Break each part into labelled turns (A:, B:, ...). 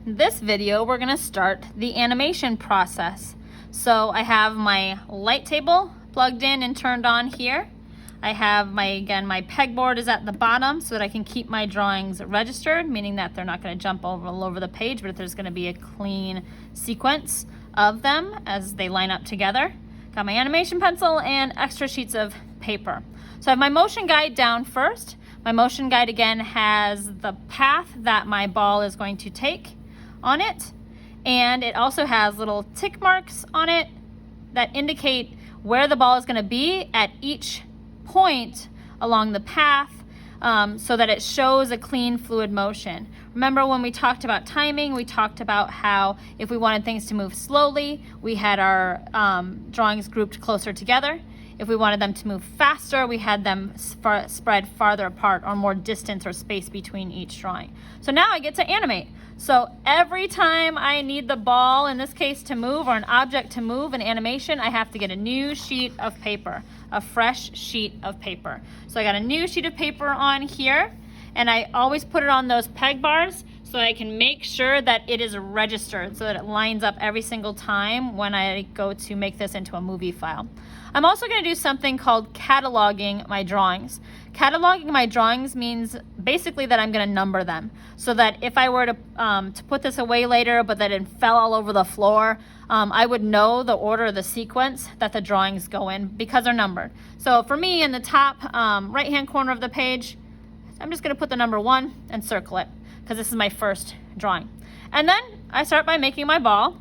A: this video, we're going to start the animation process. So I have my light table plugged in and turned on here. I have my pegboard is at the bottom so that I can keep my drawings registered, meaning that they're not going to jump all over the page, but there's going to be a clean sequence of them as they line up together. Got my animation pencil and extra sheets of paper. So I have my motion guide down first. My motion guide again has the path that my ball is going to take on it, and it also has little tick marks on it that indicate where the ball is going to be at each point along the path, so that it shows a clean fluid motion. Remember when we talked about timing, we talked about how if we wanted things to move slowly, we had our drawings grouped closer together. If we wanted them to move faster, we had them spread farther apart, or more distance or space between each drawing. So now I get to animate. So every time I need the ball, in this case, to move, or an object to move in animation, I have to get a new sheet of paper, a fresh sheet of paper. So I got a new sheet of paper on here, and I always put it on those peg bars so I can make sure that it is registered, so that it lines up every single time when I go to make this into a movie file. I'm also going to do something called cataloging my drawings. Cataloging my drawings means basically that I'm going to number them, so that if I were to put this away later, but that it fell all over the floor, I would know the order, the sequence that the drawings go in because they're numbered. So for me, in the top right-hand corner of the page, I'm just going to put the number 1 and circle it, because this is my first drawing. And then I start by making my ball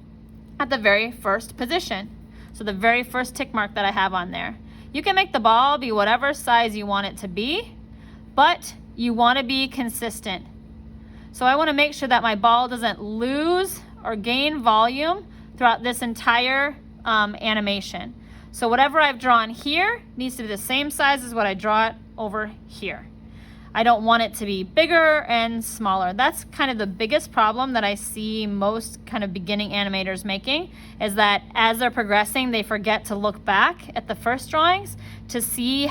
A: at the very first position. So the very first tick mark that I have on there. You can make the ball be whatever size you want it to be, but you want to be consistent. So I want to make sure that my ball doesn't lose or gain volume throughout this entire animation. So whatever I've drawn here needs to be the same size as what I draw it over here. I don't want it to be bigger and smaller. That's kind of the biggest problem that I see most kind of beginning animators making, is that as they're progressing, they forget to look back at the first drawings to see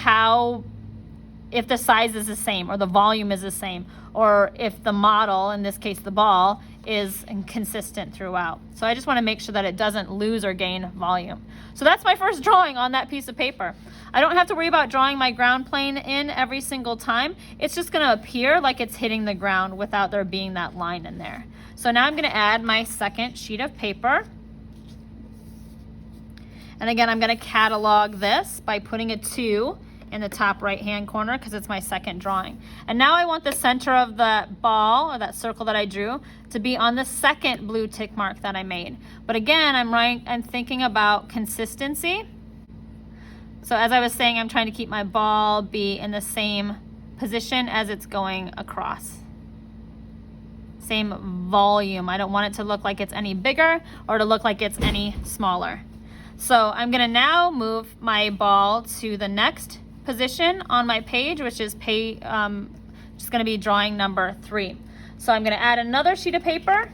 A: if the size is the same, or the volume is the same, or if the model, in this case the ball, is consistent throughout. So I just want to make sure that it doesn't lose or gain volume. So that's my first drawing on that piece of paper. I don't have to worry about drawing my ground plane in every single time. It's just going to appear like it's hitting the ground without there being that line in there. So now I'm going to add my second sheet of paper. And again, I'm going to catalog this by putting a 2 in the top right hand corner, because it's my second drawing. And now I want the center of the ball, or that circle that I drew, to be on the second blue tick mark that I made. But again, I'm thinking about consistency. So as I was saying, I'm trying to keep my ball be in the same position as it's going across. Same volume. I don't want it to look like it's any bigger or to look like it's any smaller. So I'm going to now move my ball to the next position on my page, which is just going to be drawing number 3. So I'm going to add another sheet of paper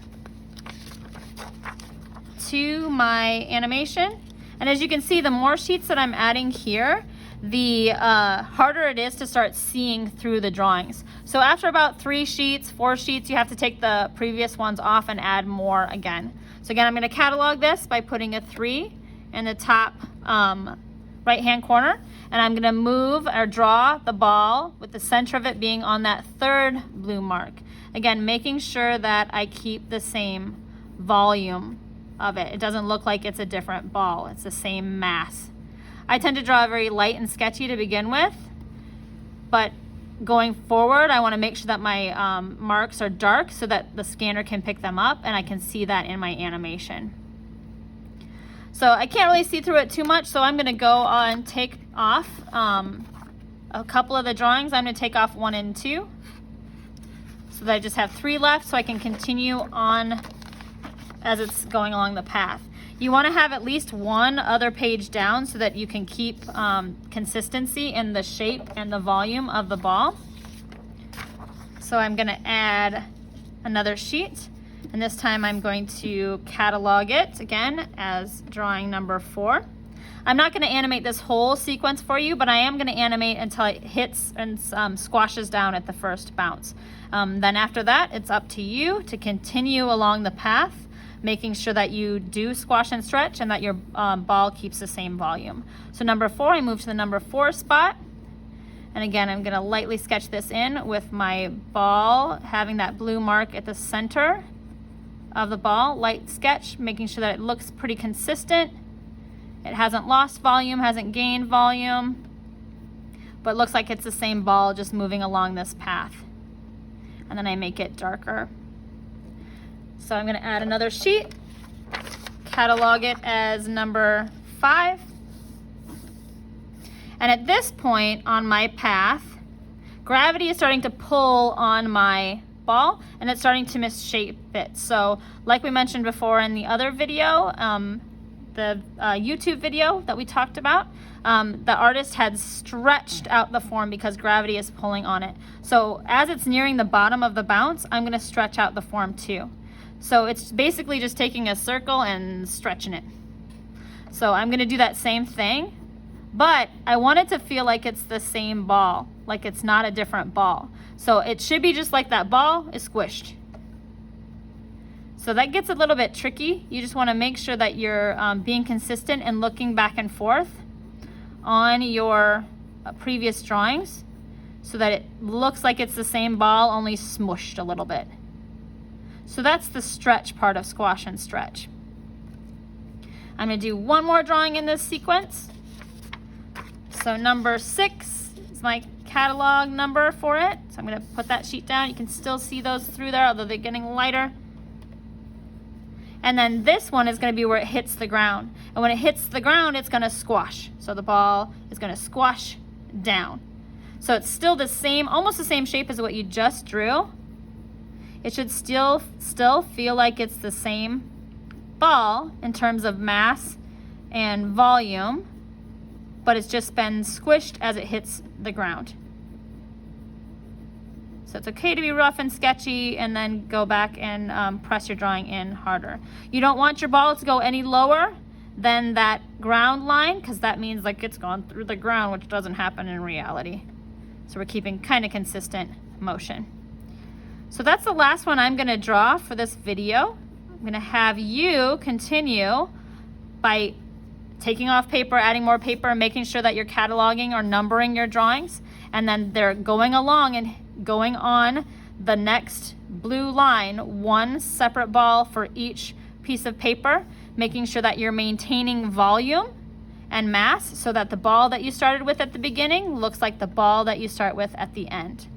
A: to my animation. And as you can see, the more sheets that I'm adding here, the harder it is to start seeing through the drawings. So after about 3 sheets, 4 sheets, you have to take the previous ones off and add more again. So again, I'm going to catalog this by putting a 3 in the top right-hand corner. And I'm going to move or draw the ball with the center of it being on that third blue mark. Again, making sure that I keep the same volume of it. It doesn't look like it's a different ball. It's the same mass. I tend to draw very light and sketchy to begin with, but going forward, I want to make sure that my marks are dark so that the scanner can pick them up and I can see that in my animation. So I can't really see through it too much, so I'm going to go and take off a couple of the drawings. I'm going to take off 1 and 2 so that I just have 3 left, so I can continue on as it's going along the path. You want to have at least 1 other page down so that you can keep consistency in the shape and the volume of the ball. So I'm going to add another sheet, and this time I'm going to catalog it again as drawing number 4. I'm not going to animate this whole sequence for you, but I am going to animate until it hits and squashes down at the first bounce. Then after that, it's up to you to continue along the path, making sure that you do squash and stretch and that your ball keeps the same volume. So number 4, I move to the number 4 spot. And again, I'm going to lightly sketch this in with my ball having that blue mark at the center of the ball. Light sketch, making sure that it looks pretty consistent. It hasn't lost volume, hasn't gained volume, but looks like it's the same ball just moving along this path. And then I make it darker. So I'm going to add another sheet, catalog it as number 5. And at this point on my path, gravity is starting to pull on my ball and it's starting to misshape it. So like we mentioned before in the other video, the YouTube video that we talked about, the artist had stretched out the form because gravity is pulling on it. So as it's nearing the bottom of the bounce, I'm going to stretch out the form too. So it's basically just taking a circle and stretching it. So I'm going to do that same thing, but I want it to feel like it's the same ball, like it's not a different ball. So it should be just like that ball is squished. So that gets a little bit tricky. You just want to make sure that you're being consistent and looking back and forth on your previous drawings so that it looks like it's the same ball, only smushed a little bit. So that's the stretch part of squash and stretch. I'm going to do one more drawing in this sequence. So number 6 is my catalog number for it. So I'm going to put that sheet down. You can still see those through there, although they're getting lighter. And then this one is going to be where it hits the ground. And when it hits the ground, it's going to squash. So the ball is going to squash down. So it's still the same, almost the same shape as what you just drew. It should still feel like it's the same ball in terms of mass and volume, but it's just been squished as it hits the ground. So it's okay to be rough and sketchy and then go back and press your drawing in harder. You don't want your ball to go any lower than that ground line because that means like it's gone through the ground, which doesn't happen in reality. So we're keeping kind of consistent motion. So that's the last one I'm going to draw for this video. I'm going to have you continue by taking off paper, adding more paper, making sure that you're cataloging or numbering your drawings, and then they're going along and going on the next blue line, one separate ball for each piece of paper, making sure that you're maintaining volume and mass so that the ball that you started with at the beginning looks like the ball that you start with at the end.